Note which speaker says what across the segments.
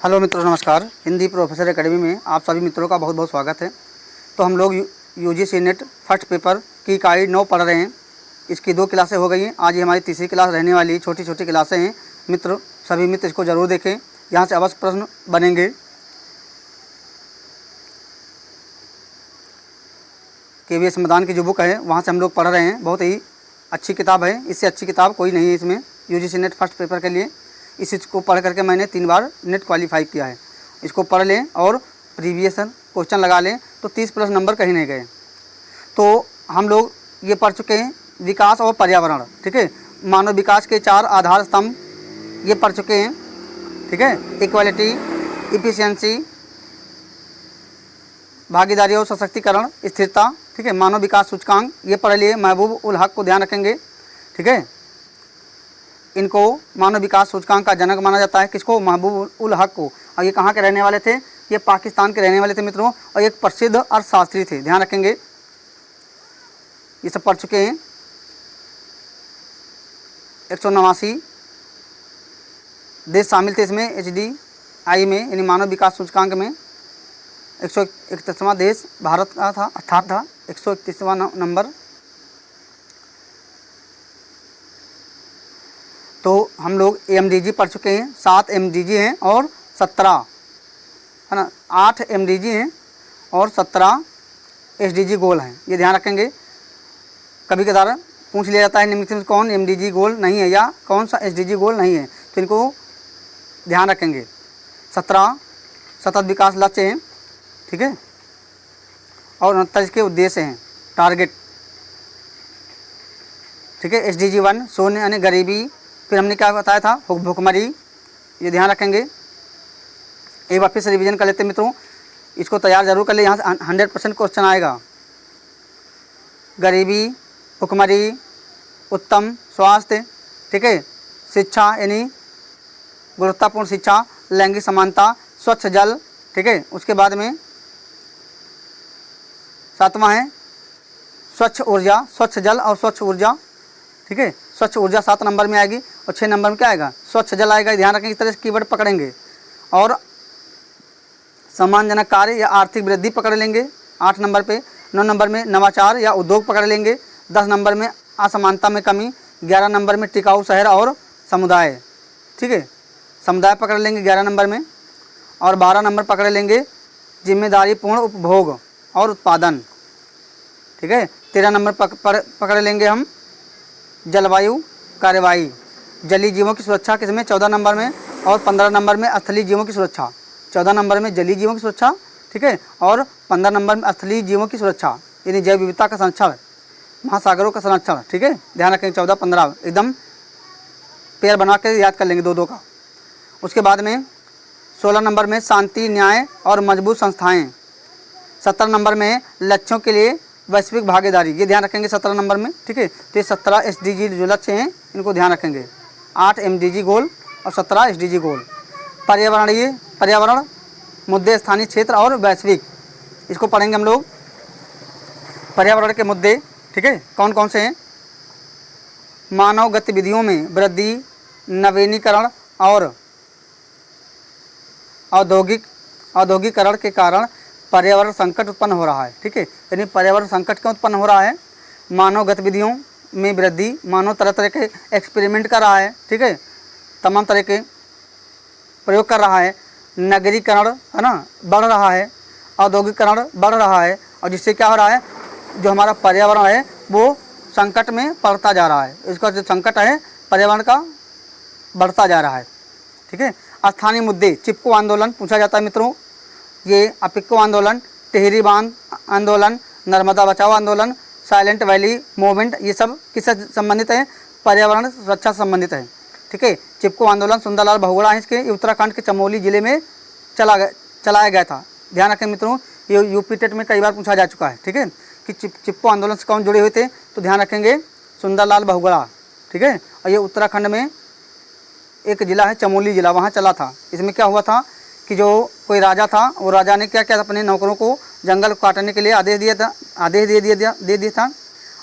Speaker 1: Hello मित्रों, नमस्कार। Hindi professor academy में आप सभी मित्रों का बहुत बहुत स्वागत है। तो हम लोग यूजीसी नेट फर्स्ट पेपर की इकाई 9 पढ़ रहे हैं। इसकी 2 क्लासें हो गई हैं। आज ये हमारी तीसरी क्लास रहने वाली छोटी छोटी क्लासें हैं। मित्र, सभी मित्र इसको ज़रूर देखें, यहाँ से अवश्य प्रश्न बनेंगे। KVS मैदान की जो बुक है वहाँ से हम लोग पढ़ रहे हैं। बहुत ही अच्छी किताब है, इससे अच्छी किताब कोई नहीं है इसमें यूजीसी नेट फर्स्ट पेपर के लिए। इसको पढ़ करके मैंने 3 बार नेट क्वालिफाई किया है। इसको पढ़ लें और प्रीवियस क्वेश्चन लगा लें तो 30+ नंबर कहीं नहीं गए। तो हम लोग ये पढ़ चुके हैं विकास और पर्यावरण, ठीक है। मानव विकास के 4 आधार स्तंभ ये पढ़ चुके हैं, ठीक है। इक्वालिटी, इफिशियंसी, भागीदारी और सशक्तिकरण, स्थिरता, ठीक है। मानव विकास सूचकांक ये पढ़ लिए। महबूब उल हक को ध्यान रखेंगे, ठीक है। इनको मानव विकास सूचकांक का जनक माना जाता है। किसको? महबूब उल हक को। और ये कहाँ के रहने वाले थे? ये पाकिस्तान के रहने वाले थे मित्रों, और एक प्रसिद्ध अर्थशास्त्री थे, ध्यान रखेंगे। ये सब पढ़ चुके हैं। 189 देश शामिल थे इसमें, HDI में, यानी मानव विकास सूचकांक में। 131वां देश भारत का था, अर्थात था 131वां नंबर। तो हम लोग MDG पढ़ चुके हैं। 7 MDG हैं और 17 है ना, 8 MDG हैं और 17 SDG गोल हैं। ये ध्यान रखेंगे। कभी कदार पूछ लिया जाता है निम्नलिखित में कौन MDG गोल नहीं है या कौन सा SDG गोल नहीं है, तो इनको ध्यान रखेंगे। 17 सतत विकास लक्ष्य हैं, ठीक है, और 29 के उद्देश्य हैं, टारगेट, ठीक है। SDG 1 शून्य यानी गरीबी। फिर हमने क्या बताया था? भुखमरी, ये ध्यान रखेंगे। एक बार फिर से रिवीजन कर लेते हैं मित्रों, इसको तैयार जरूर कर ले, यहाँ से 100% क्वेश्चन आएगा। गरीबी, भुखमरी, उत्तम स्वास्थ्य, ठीक है, शिक्षा यानी गुणवत्तापूर्ण शिक्षा, लैंगिक समानता, स्वच्छ जल, ठीक है। उसके बाद में 7वां है स्वच्छ ऊर्जा, स्वच्छ जल और स्वच्छ ऊर्जा, ठीक है। स्वच्छ ऊर्जा 7 नंबर में आएगी और 6 नंबर में क्या आएगा? स्वच्छ जल आएगा। ध्यान रखें, इस तरह से कीवर्ड पकड़ेंगे। और सम्मानजनक कार्य या आर्थिक वृद्धि पकड़ लेंगे 8 नंबर पे। 9 नंबर में नवाचार या उद्योग पकड़ लेंगे। 10 नंबर में असमानता में कमी। 11 नंबर में टिकाऊ शहर और समुदाय, ठीक है, समुदाय पकड़ लेंगे 11 नंबर में। और 12 नंबर पकड़ लेंगे जिम्मेदारीपूर्ण उपभोग और उत्पादन, ठीक है। 13 नंबर पकड़ लेंगे हम जलवायु कार्यवाही। जलीय जीवों की सुरक्षा किसमें? 14 नंबर में। और 15 नंबर में स्थलीय जीवों की सुरक्षा। 14 नंबर में जलीय जीवों की सुरक्षा, ठीक है, और 15 नंबर में स्थलीय जीवों की सुरक्षा यानी जैव विविधता का संरक्षण, महासागरों का संरक्षण, ठीक है। ध्यान रखेंगे 14-15 एकदम पेयर बना के याद कर लेंगे 2-2 का। उसके बाद में 16 नंबर में शांति, न्याय और मजबूत संस्थाएँ। 17 नंबर में लक्ष्यों के लिए वैश्विक भागीदारी, ये ध्यान रखेंगे 17 नंबर में, ठीक है। तो ये 17 SDG जो लक्ष्य हैं इनको ध्यान रखेंगे। 8 MDG गोल और 17 SDG गोल। पर्यावरण मुद्दे, स्थानीय क्षेत्र और वैश्विक, इसको पढ़ेंगे हम लोग। पर्यावरण के मुद्दे, ठीक है, कौन कौन से हैं? मानव गतिविधियों में वृद्धि, नवीनीकरण और औद्योगिकरण के कारण पर्यावरण संकट उत्पन्न हो रहा है, ठीक है। यानी पर्यावरण संकट क्यों उत्पन्न हो रहा है? मानव गतिविधियों में वृद्धि, मानव तरह तरह के एक्सपेरिमेंट कर रहा है, ठीक है, तमाम तरह के प्रयोग कर रहा है। नगरीकरण है ना बढ़ रहा है, औद्योगिकरण बढ़ रहा है, और जिससे क्या हो रहा है? जो हमारा पर्यावरण है वो संकट में पड़ता जा रहा है। इसका जो संकट है पर्यावरण का बढ़ता जा रहा है, ठीक है। स्थानीय मुद्दे, चिपको आंदोलन पूछा जाता है मित्रों। ये अपिक्को आंदोलन, टिहरी बांध आंदोलन, नर्मदा बचाओ आंदोलन, साइलेंट वैली मूवमेंट, ये सब किससे संबंधित है? पर्यावरण सुरक्षा से संबंधित है, ठीक है। चिपको आंदोलन सुंदरलाल बहुगुणा है इसके, उत्तराखंड के चमोली जिले में चलाया गया था। ध्यान रखें मित्रों, ये यूपी टेट में कई बार पूछा जा चुका है, ठीक है, कि चिपको आंदोलन से कौन जुड़े हुए थे? तो ध्यान रखेंगे सुंदरलाल बहुगुणा, ठीक है। और ये उत्तराखंड में एक ज़िला है चमोली ज़िला, वहाँ चला था। इसमें क्या हुआ था कि जो कोई राजा था, वो राजा ने क्या किया था? अपने नौकरों को जंगल काटने के लिए आदेश दे दिया था।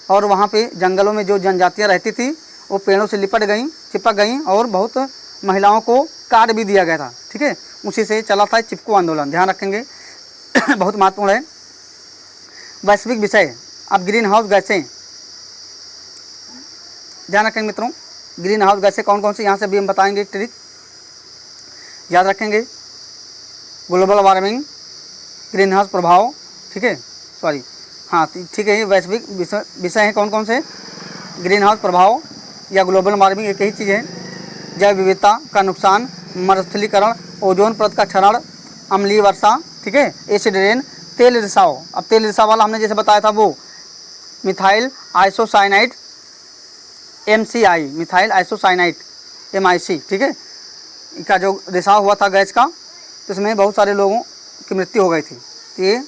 Speaker 1: और वहाँ पे जंगलों में जो जनजातियाँ रहती थी वो पेड़ों से लिपट गईं, चिपक गई और बहुत महिलाओं को कार्ड भी दिया गया था। ठीक है, उसी से चला था चिपको आंदोलन, ध्यान रखेंगे बहुत महत्वपूर्ण है। वैश्विक विषय, अब ग्रीन हाउस गैसें, ध्यान रखेंगे मित्रों, ग्रीन हाउस गैसें कौन कौन सी, यहाँ से भी हम बताएंगे एक ट्रिक याद रखेंगे। ग्लोबल वार्मिंग, ग्रीन हाउस प्रभाव, ठीक है, सॉरी हाँ ठीक है, ये वैश्विक विषय हैं कौन कौन से, ग्रीन हाउस प्रभाव या ग्लोबल वार्मिंग एक ही चीज़ है। जैव विविधता का नुकसान, मरुस्थलीकरण, ओजोन परत का क्षरण, अम्लीय वर्षा, ठीक है, एसिड रेन, तेल रिसाव। अब तेल रिसाव वाला हमने जैसे बताया था वो methyl isocyanide MCI, methyl isocyanide MIC, ठीक है, इसका जो रिसाव हुआ था गैस का, तो इसमें बहुत सारे लोगों की मृत्यु हो गई थी। तो ये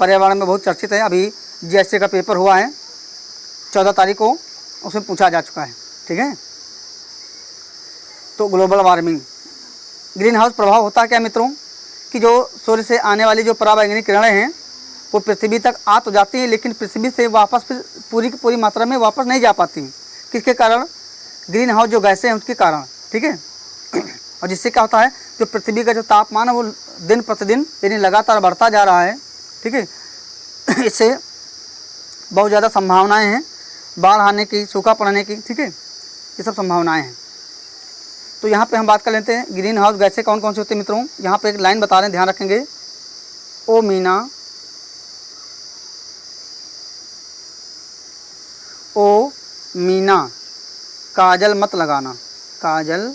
Speaker 1: पर्यावरण में बहुत चर्चित है। अभी GST का पेपर हुआ है 14 तारीख को, उसमें पूछा जा चुका है। ठीक है, तो ग्लोबल वार्मिंग, ग्रीन हाउस प्रभाव होता है क्या मित्रों कि जो सूर्य से आने वाली जो पराबैंगनी किरणें हैं वो पृथ्वी तक आ तो जाती हैं, लेकिन पृथ्वी से वापस फिर पूरी की पूरी मात्रा में वापस नहीं जा पाती। किसके कारण, ग्रीन हाउस जो गैसें हैं उसके कारण। ठीक है, और जिससे क्या होता है, जो पृथ्वी का जो तापमान है वो दिन प्रतिदिन यानी लगातार बढ़ता जा रहा है। ठीक है, इससे बहुत ज़्यादा संभावनाएं हैं बाढ़ आने की, सूखा पड़ने की। ठीक है, ये सब संभावनाएं हैं। तो यहाँ पे हम बात कर लेते हैं ग्रीन हाउस गैसें कौन कौन सी होती है मित्रों। यहाँ पे एक लाइन बता रहे हैं, ध्यान रखेंगे। ओ मीना, ओ मीना, काजल मत लगाना, काजल,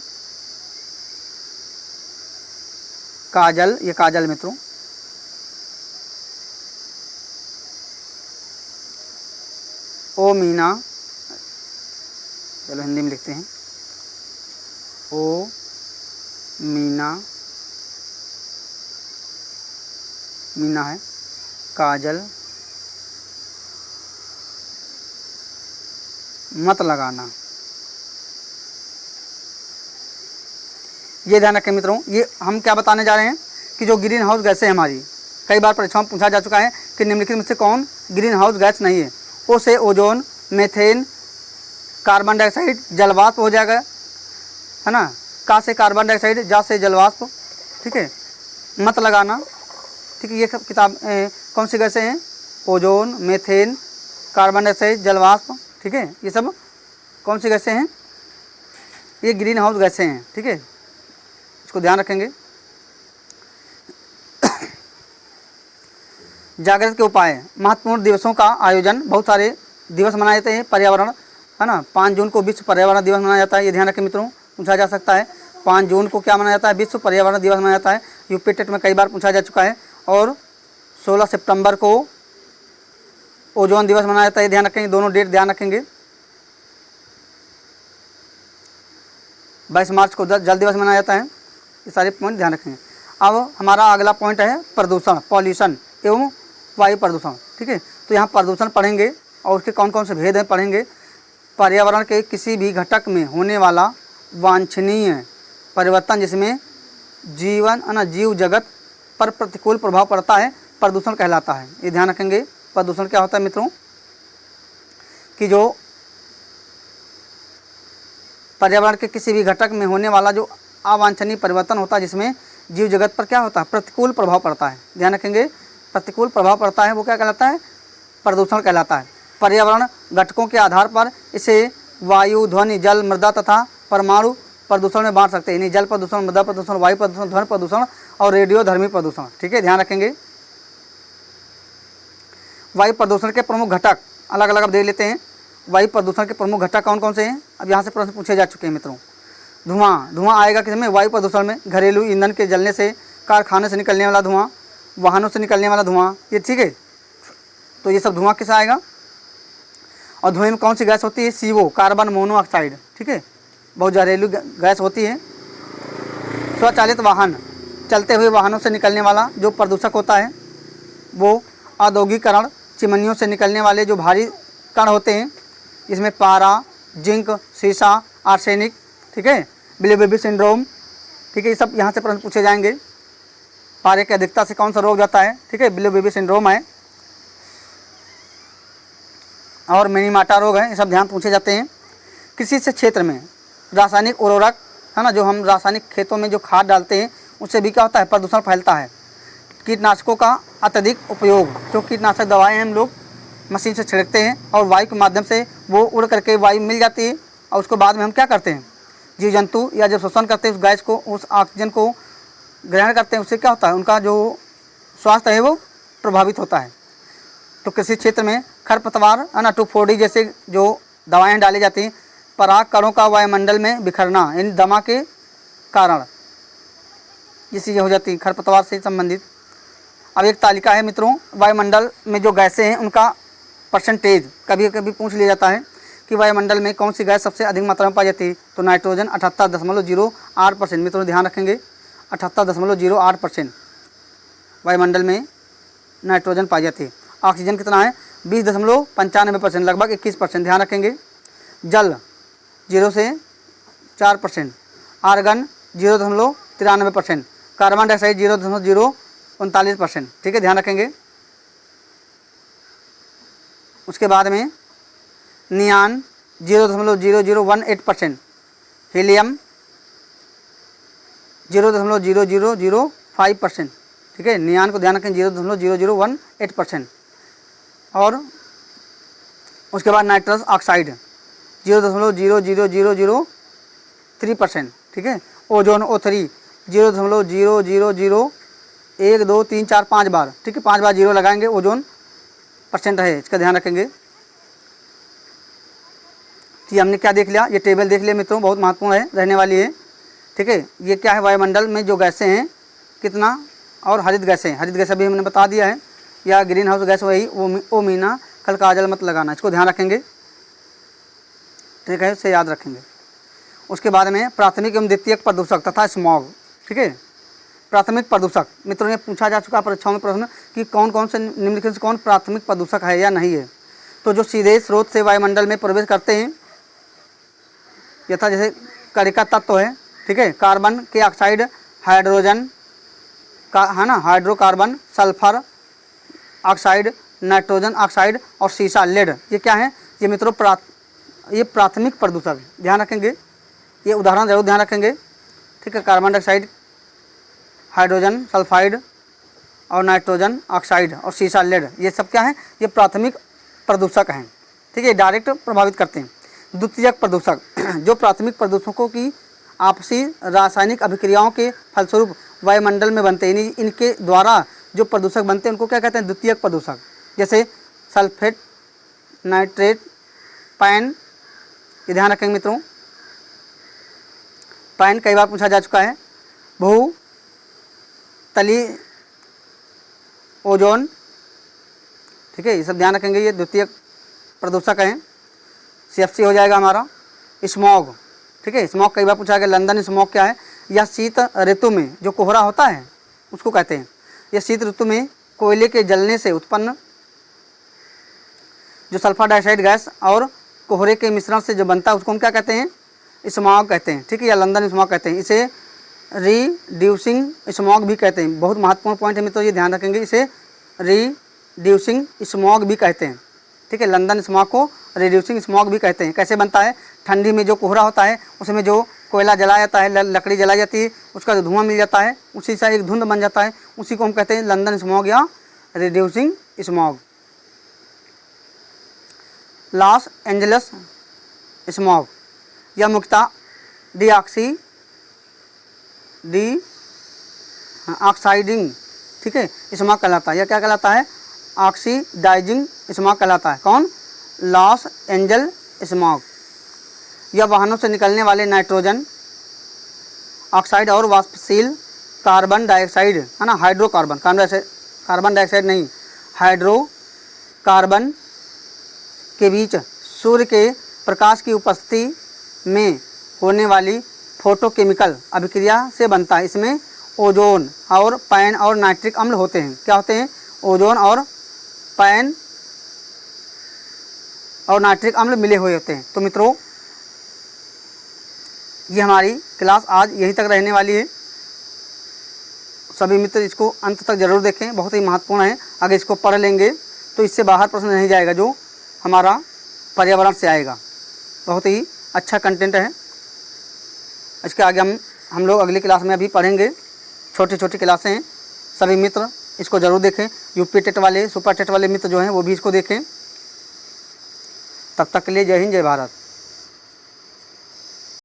Speaker 1: काजल, ये काजल मित्रों, ओ मीना, चलो हिंदी में लिखते हैं, ओ मीना, मीना है, काजल मत लगाना। ये ध्यान रखें मित्रों, ये हम क्या बताने जा रहे हैं कि जो ग्रीन हाउस गैसें हमारी, कई बार परीक्षाओं में पूछा जा चुका है कि निम्नलिखित में से कौन ग्रीन हाउस गैस नहीं है। ओ से ओजोन, मेथेन, कार्बन डाइऑक्साइड, जलवाष्प हो जाएगा, है ना, का से कार्बन डाइऑक्साइड, जा से जलवाष्प। ठीक है, मत लगाना। ठीक है, ये सब किताब कौन सी गैसें हैं, ओजोन, मेथेन, कार्बन डाइऑक्साइड, जलवाष्प। ठीक है, ये सब कौन सी गैसें हैं, ये ग्रीन हाउस गैसें हैं। ठीक है, इसको ध्यान रखेंगे। जागृति के उपाय, महत्वपूर्ण दिवसों का आयोजन, बहुत सारे दिवस मनाए जाते हैं पर्यावरण, है ना। 5 जून को विश्व पर्यावरण दिवस मनाया जाता है, ये ध्यान रखें मित्रों, पूछा जा सकता है। 5 जून को क्या मनाया जाता है, विश्व पर्यावरण दिवस मनाया जाता है, यूपी टेट में कई बार पूछा जा चुका है। और 16 सितंबर को ओजोन दिवस मनाया जाता है, ध्यान रखेंगे, दोनों डेट ध्यान रखेंगे। 22 मार्च को जल दिवस मनाया जाता है, ये सारे पॉइंट ध्यान रखेंगे। अब हमारा अगला पॉइंट है प्रदूषण, पॉल्यूशन एवं वायु प्रदूषण। ठीक है, तो यहाँ प्रदूषण पढ़ेंगे और उसके कौन कौन से भेद हैं पढ़ेंगे। पर्यावरण के किसी भी घटक में होने वाला वांछनीय परिवर्तन जिसमें जीवन जीव जगत पर प्रतिकूल प्रभाव पड़ता है, प्रदूषण कहलाता है, ये ध्यान रखेंगे। प्रदूषण क्या होता है मित्रों कि जो पर्यावरण के किसी भी घटक में होने वाला जो अवांछनीय परिवर्तन होता है जिसमें जीव जगत पर क्या होता है, प्रतिकूल प्रभाव पड़ता है, ध्यान रखेंगे। प्रतिकूल प्रभाव पड़ता है वो क्या कहलाता है, प्रदूषण कहलाता है। पर्यावरण घटकों के आधार पर इसे वायु, ध्वनि, जल, मृदा तथा परमाणु प्रदूषण में बांट सकते हैं, यानी जल प्रदूषण, मृदा प्रदूषण, वायु प्रदूषण, ध्वनि प्रदूषण और रेडियोधर्मी प्रदूषण। ठीक है, ध्यान रखेंगे। वायु प्रदूषण के प्रमुख घटक अलग अलग अब देख लेते हैं। वायु प्रदूषण के प्रमुख घटक कौन कौन से हैं, अब यहाँ से प्रश्न पूछे जा चुके हैं मित्रों। धुआं, धुआं आएगा किसमें, वायु प्रदूषण में। घरेलू ईंधन के जलने से, कारखाने से निकलने वाला धुआं, वाहनों से निकलने वाला धुआं, ये ठीक है, तो ये सब धुआं किस आएगा। और धुएं में कौन सी गैस होती है, CO, कार्बन मोनोऑक्साइड। ठीक है, बहुत घरेलू गैस होती है। स्वचालित वाहन, चलते हुए वाहनों से निकलने वाला जो प्रदूषक होता है वो। औद्योगिकरण, चिमनियों से निकलने वाले जो भारी कण होते हैं, इसमें पारा, जिंक, सीसा, आर्सेनिक। ठीक है, बिली बेबी सिंड्रोम। ठीक है, ये सब यहाँ से प्रश्न पूछे जाएंगे। पारे की अधिकता से कौन सा रोग जाता है, ठीक है, बिली बेबी सिंड्रोम है। और मिनीमाटा रोग है, ये सब ध्यान पूछे जाते हैं। कृषि से क्षेत्र में रासायनिक उर्वरक है ना, जो हम रासायनिक खेतों में जो खाद डालते हैं उससे भी क्या होता है, प्रदूषण फैलता है। कीटनाशकों का अत्यधिक उपयोग, जो कीटनाशक दवाएं हम लोग मशीन से छिड़कते हैं और वायु के माध्यम से वो उड़ करके वायु मिल जाती है और उसको बाद में हम क्या करते हैं, जीव जंतु या जब श्वसन करते हैं उस गैस को, उस ऑक्सीजन को ग्रहण करते हैं, उससे क्या होता है, उनका जो स्वास्थ्य है वो प्रभावित होता है। तो कृषि क्षेत्र में खरपतवार है ना, 2,4-D जैसे जो दवाएं डाली जाती हैं, पराग कणों का वायुमंडल में बिखरना, इन दमा के कारण ये चीज़ें हो जाती हैं खरपतवार से संबंधित। अब एक तालिका है मित्रों, वायुमंडल में जो गैसें हैं उनका परसेंटेज कभी कभी पूछ लिया जाता है कि वायुमंडल में कौन सी गैस सबसे अधिक मात्रा में पाई जाती है, तो नाइट्रोजन 78.08%। मित्रों ध्यान रखेंगे 78.08% वायुमंडल में नाइट्रोजन पाई जाती है। ऑक्सीजन कितना है, 20.95%, लगभग 21%, ध्यान रखेंगे। जल 0 से 4%, आर्गन 0.93%, कार्बन डाइऑक्साइड 0.039%, ठीक है, ध्यान रखेंगे। उसके बाद में नियान 0.0018%, हीलियम 0.0005%, ठीक है, नियान को ध्यान रखें 0.0018%। और उसके बाद नाइट्रस ऑक्साइड 0.00003%, ठीक है। ओजोन O3 0.00012 3 4 5 बार, ठीक है, 5 बार जीरो लगाएंगे, ओजोन परसेंट है, इसका ध्यान रखेंगे। तो हमने क्या देख लिया, ये टेबल देख लिया मित्रों, बहुत महत्वपूर्ण है, रहने वाली है, ठीक है। ये क्या है, वायुमंडल में जो गैसें हैं कितना, और हरित गैसें, हरित गैस अभी हमने बता दिया है, या ग्रीन हाउस गैस वही ओ मीना, कल काजल मत लगाना, इसको ध्यान रखेंगे, ठीक है, इसे याद रखेंगे। उसके बाद में प्राथमिक एवं द्वितीयक प्रदूषक तथा स्मॉग, ठीक है। प्राथमिक प्रदूषक मित्रों ने पूछा जा चुका परीक्षाओं में प्रश्न कि कौन कौन से निम्नलिखित से कौन प्राथमिक प्रदूषक है या नहीं है। तो जो सीधे स्रोत से वायुमंडल में प्रवेश करते हैं, यथा जैसे कणिका तत्व है, ठीक है, कार्बन के ऑक्साइड, हाइड्रोजन का है ना, hydrocarbon, sulphur oxide, nitrogen oxide और सीसा लेड, ये क्या है, ये मित्रों ये प्राथमिक प्रदूषक, ध्यान रखेंगे, ये उदाहरण जरूर ध्यान रखेंगे, ठीक है। कार्बन डाइऑक्साइड, हाइड्रोजन सल्फाइड और नाइट्रोजन ऑक्साइड और सीसा लेड, ये सब क्या है, ये प्राथमिक प्रदूषक हैं, ठीक है, डायरेक्ट प्रभावित करते हैं। द्वितीयक प्रदूषक जो प्राथमिक प्रदूषकों की आपसी रासायनिक अभिक्रियाओं के फलस्वरूप वायुमंडल में बनते हैं, इनके द्वारा जो प्रदूषक बनते हैं उनको क्या कहते हैं, द्वितीयक प्रदूषक। जैसे सल्फेट, नाइट्रेट, पैन, ये ध्यान रखेंगे मित्रों, पैन कई बार पूछा जा चुका है। बहु तली ओजोन, ठीक है, ये सब ध्यान रखेंगे, ये द्वितीयक प्रदूषक हैं। CFC हो जाएगा हमारा। स्मॉग, ठीक है, स्मॉग कई बार पूछा गया, लंदन स्मॉग क्या है, यह शीत ऋतु में जो कोहरा होता है उसको कहते हैं। यह शीत ऋतु में कोयले के जलने से उत्पन्न जो सल्फर डाइऑक्साइड गैस और कोहरे के मिश्रण से जो बनता है उसको हम क्या कहते हैं, स्मॉग कहते हैं, ठीक है, या लंदन स्मॉग कहते हैं। इसे रिड्यूसिंग स्मॉग भी कहते हैं, बहुत महत्वपूर्ण पॉइंट है मित्रों, ये ध्यान रखेंगे, इसे रिड्यूसिंग स्मॉग भी कहते हैं, ठीक है, लंदन स्मॉग को रिड्यूसिंग स्मॉग भी कहते हैं। कैसे बनता है, ठंडी में जो कोहरा होता है उसमें जो कोयला जलाया जाता है, लकड़ी जलाई जाती है, उसका जो धुआं मिल जाता है उसी से एक धुंध बन जाता है, उसी को हम कहते हैं लंदन स्मॉग या reducing smog. Los Angeles smog, यह मुख्यतः ऑक्साइडिंग, ठीक है, स्मॉग कहलाता है। यह क्या कहलाता है, ऑक्सीडाइजिंग स्मॉग कहलाता है। कौन, लॉस एंजल स्मॉग। यह वाहनों से निकलने वाले नाइट्रोजन ऑक्साइड और वाष्पशील कार्बन डाइऑक्साइड, है ना, हाइड्रोकार्बन, कार्बन डाइऑक्साइड नहीं, हाइड्रोकार्बन के बीच सूर्य के प्रकाश की उपस्थिति में होने वाली फोटोकेमिकल अभिक्रिया से बनता है। इसमें ओजोन और पैन और नाइट्रिक अम्ल होते हैं। क्या होते हैं, ओजोन और पैन और नाइट्रिक अम्ल मिले हुए होते हैं। तो मित्रों ये हमारी क्लास आज यहीं तक रहने वाली है। सभी मित्र इसको अंत तक जरूर देखें, बहुत ही महत्वपूर्ण है। अगर इसको पढ़ लेंगे तो इससे बाहर प्रश्न नहीं जाएगा, जो हमारा पर्यावरण से आएगा। बहुत ही अच्छा कंटेंट है। इसके आगे हम लोग अगली क्लास में अभी पढ़ेंगे। छोटी छोटी क्लासें हैं, सभी मित्र इसको ज़रूर देखें। यूपी टेट वाले, सुपर टेट वाले मित्र जो हैं वो भी इसको देखें। तब तक के लिए जय हिंद, जय भारत।